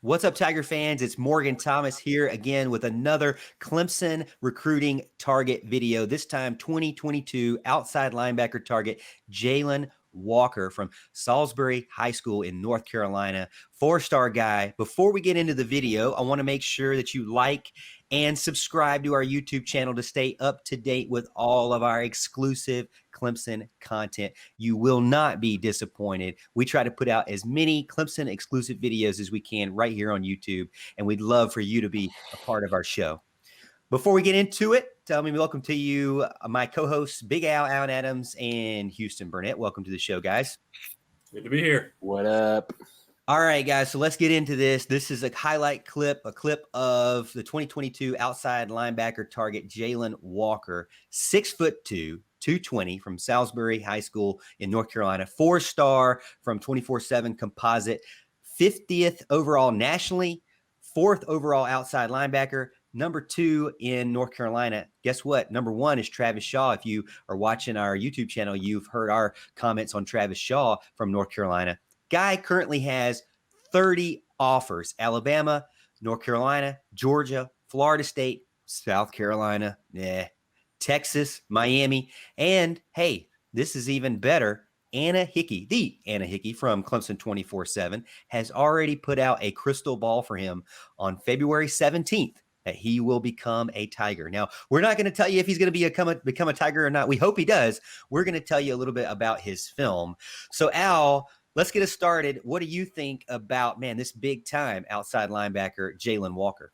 What's up, Tiger fans? It's Morgan Thomas here again with another Clemson recruiting target video. This time, 2022 outside linebacker target Jalon Walker from Salisbury High School in North Carolina. Four-star guy. Before we get into the video, I want to make sure that you like and subscribe to our YouTube channel to stay up to date with all of our exclusive Clemson content. You will not be disappointed. We try to put out as many Clemson exclusive videos as we can right here on YouTube, and we'd love for you to be a part of our show. Before we get into it, tell me welcome to you, my co-hosts, Big Al, Alan Adams, and Houston Burnett. Welcome to the show, guys. Good to be here. What up? All right, guys, so let's get into this. This is a highlight clip, a clip of the 2022 outside linebacker target, Jalon Walker, 6'2", 220 from Salisbury High School in North Carolina, four-star from 24/7 Composite, 50th overall nationally, 4th overall outside linebacker, number 2 in North Carolina. Guess what? Number 1 is Travis Shaw. If you are watching our YouTube channel, you've heard our comments on Travis Shaw from North Carolina. Guy currently has 30 offers: Alabama, North Carolina, Georgia, Florida State, South Carolina, Texas, Miami, and hey, this is even better. Anna Hickey from Clemson 24/7 has already put out a crystal ball for him on February 17th that he will become a Tiger. Now, we're not going to tell you if he's going to become a Tiger or not. We hope he does. We're going to tell you a little bit about his film. So, Al, let's get us started. What do you think about, this big time outside linebacker, Jalon Walker?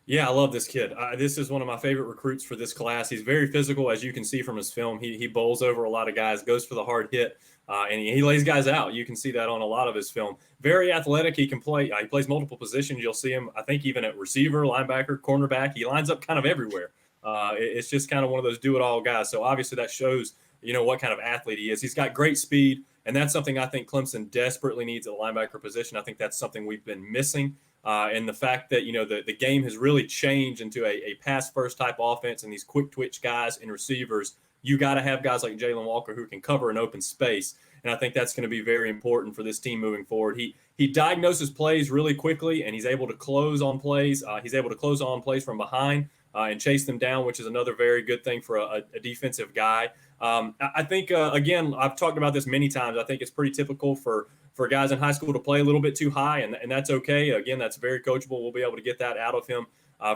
Yeah, I love this kid. This is one of my favorite recruits for this class. He's very physical, as you can see from his film. He bowls over a lot of guys, goes for the hard hit, and he lays guys out. You can see that on a lot of his film. Very athletic. He can play. He plays multiple positions. You'll see him, I think, even at receiver, linebacker, cornerback. He lines up kind of everywhere. It's just kind of one of those do-it-all guys. So obviously that shows, what kind of athlete he is. He's got great speed, and that's something I think Clemson desperately needs at the linebacker position. I think that's something we've been missing. And the fact that, the game has really changed into a pass-first type offense and these quick-twitch guys and receivers, you got to have guys like Jalon Walker who can cover an open space. And I think that's going to be very important for this team moving forward. He diagnoses plays really quickly, and he's able to close on plays. He's able to close on plays from behind and chase them down, which is another very good thing for a defensive guy. I think, again, I've talked about this many times. I think it's pretty typical for guys in high school to play a little bit too high, and that's okay. Again, that's very coachable. We'll be able to get that out of him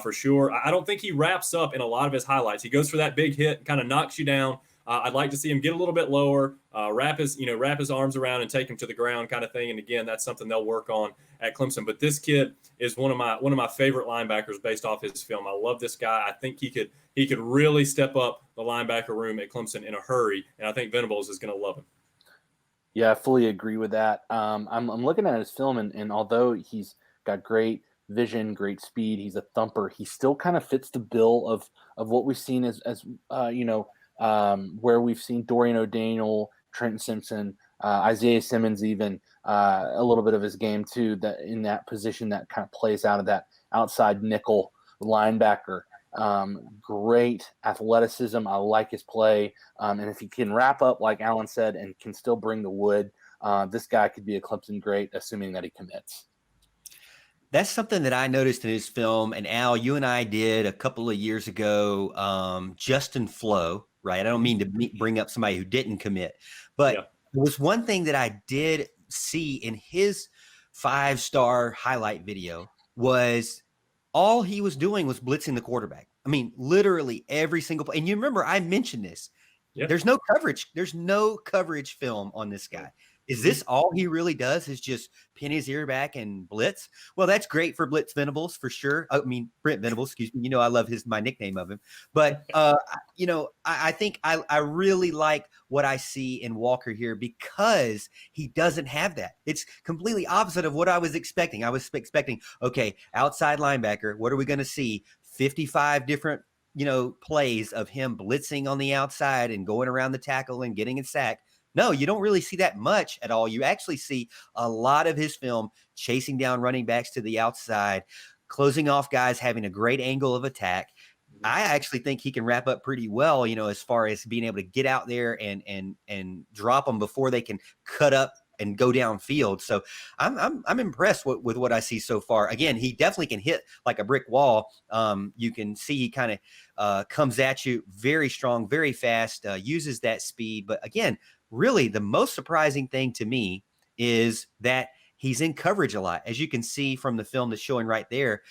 for sure. I don't think he wraps up in a lot of his highlights. He goes for that big hit and kind of knocks you down. I'd like to see him get a little bit lower, wrap his arms around and take him to the ground kind of thing. And again, that's something they'll work on at Clemson. But this kid is one of my favorite linebackers based off his film. I love this guy. I think he could really step up the linebacker room at Clemson in a hurry, and I think Venables is going to love him. Yeah, I fully agree with that. I'm looking at his film, and although he's got great vision, great speed, he's a thumper. He still kind of fits the bill of what we've seen as where we've seen Dorian O'Daniel, Trenton Simpson, Isaiah Simmons, even a little bit of his game too. That in that position that kind of plays out of that outside nickel linebacker. Great athleticism. I like his play. And if he can wrap up, like Alan said, and can still bring the wood, this guy could be a Clemson great, assuming that he commits. That's something that I noticed in his film. And Al, you and I did a couple of years ago, Justin Flo, right? I don't mean to bring up somebody who didn't commit, but there was one thing that I did see in his 5-star highlight video was all he was doing was blitzing the quarterback. I mean, literally every single play. And you remember I mentioned this. Yep. There's no coverage. There's no coverage film on this guy. Is this all he really does is just pin his ear back and blitz? Well, that's great for Blitz Venables for sure. I mean, Brent Venables, excuse me. I love my nickname of him. But, I think I really like what I see in Walker here because he doesn't have that. It's completely opposite of what I was expecting. I was expecting, okay, outside linebacker, what are we going to see? 55 different plays of him blitzing on the outside and going around the tackle and getting a sack. No, you don't really see that much at all. You actually see a lot of his film chasing down running backs to the outside, closing off guys, having a great angle of attack. I actually think he can wrap up pretty well, as far as being able to get out there and drop them before they can cut up and go downfield. So I'm impressed with what I see so far. Again, he definitely can hit like a brick wall. You can see he kind of comes at you very strong, very fast, uses that speed. But again, really the most surprising thing to me is that he's in coverage a lot. As you can see from the film that's showing right there,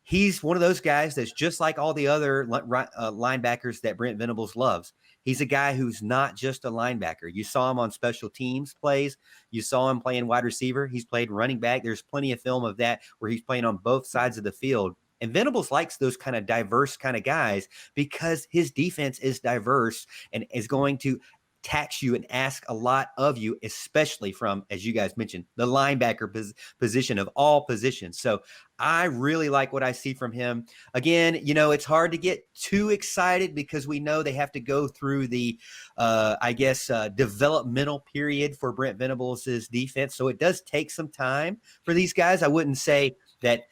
he's one of those guys that's just like all the other linebackers that Brent Venables loves. He's a guy who's not just a linebacker. You saw him on special teams plays. You saw him playing wide receiver. He's played running back. There's plenty of film of that where he's playing on both sides of the field. And Venables likes those kind of diverse kind of guys because his defense is diverse and is going to tax you and ask a lot of you, especially from, as you guys mentioned, the linebacker position of all positions. So I really like what I see from him. Again, it's hard to get too excited because we know they have to go through the, developmental period for Brent Venables' defense. So it does take some time for these guys. I wouldn't say that,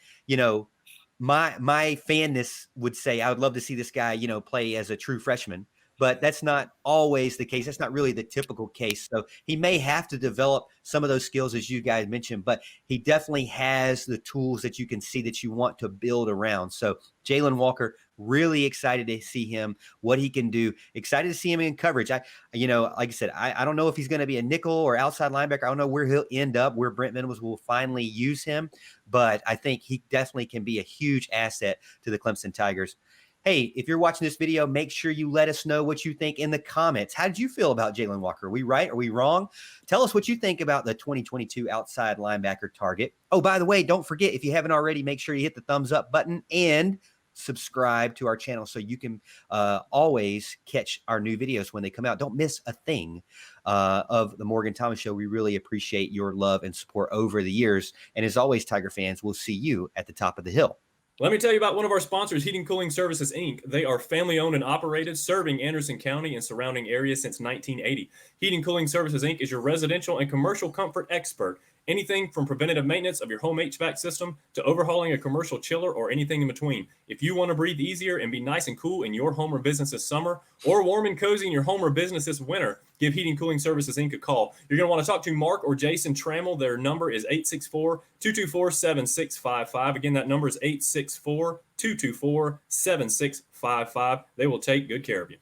my fanness would say I would love to see this guy, play as a true freshman. But that's not always the case. That's not really the typical case. So he may have to develop some of those skills, as you guys mentioned, but he definitely has the tools that you can see that you want to build around. So Jalon Walker, really excited to see him, what he can do. Excited to see him in coverage. Like I said, I don't know if he's going to be a nickel or outside linebacker. I don't know where he'll end up, where Brent Venables will finally use him. But I think he definitely can be a huge asset to the Clemson Tigers. Hey, if you're watching this video, make sure you let us know what you think in the comments. How did you feel about Jalon Walker? Are we right? Are we wrong? Tell us what you think about the 2022 outside linebacker target. Oh, by the way, don't forget, if you haven't already, make sure you hit the thumbs up button and subscribe to our channel so you can always catch our new videos when they come out. Don't miss a thing of the Morgan Thomas Show. We really appreciate your love and support over the years. And as always, Tiger fans, we'll see you at the top of the hill. Let me tell you about one of our sponsors, Heating Cooling Services, Inc. They are family-owned and operated, serving Anderson County and surrounding areas since 1980. Heating Cooling Services, Inc. is your residential and commercial comfort expert. Anything from preventative maintenance of your home HVAC system to overhauling a commercial chiller or anything in between. If you want to breathe easier and be nice and cool in your home or business this summer, or warm and cozy in your home or business this winter, give Heating Cooling Services, Inc. a call. You're going to want to talk to Mark or Jason Trammell. Their number is 864-224-7655. Again, that number is 864-224-7655. They will take good care of you.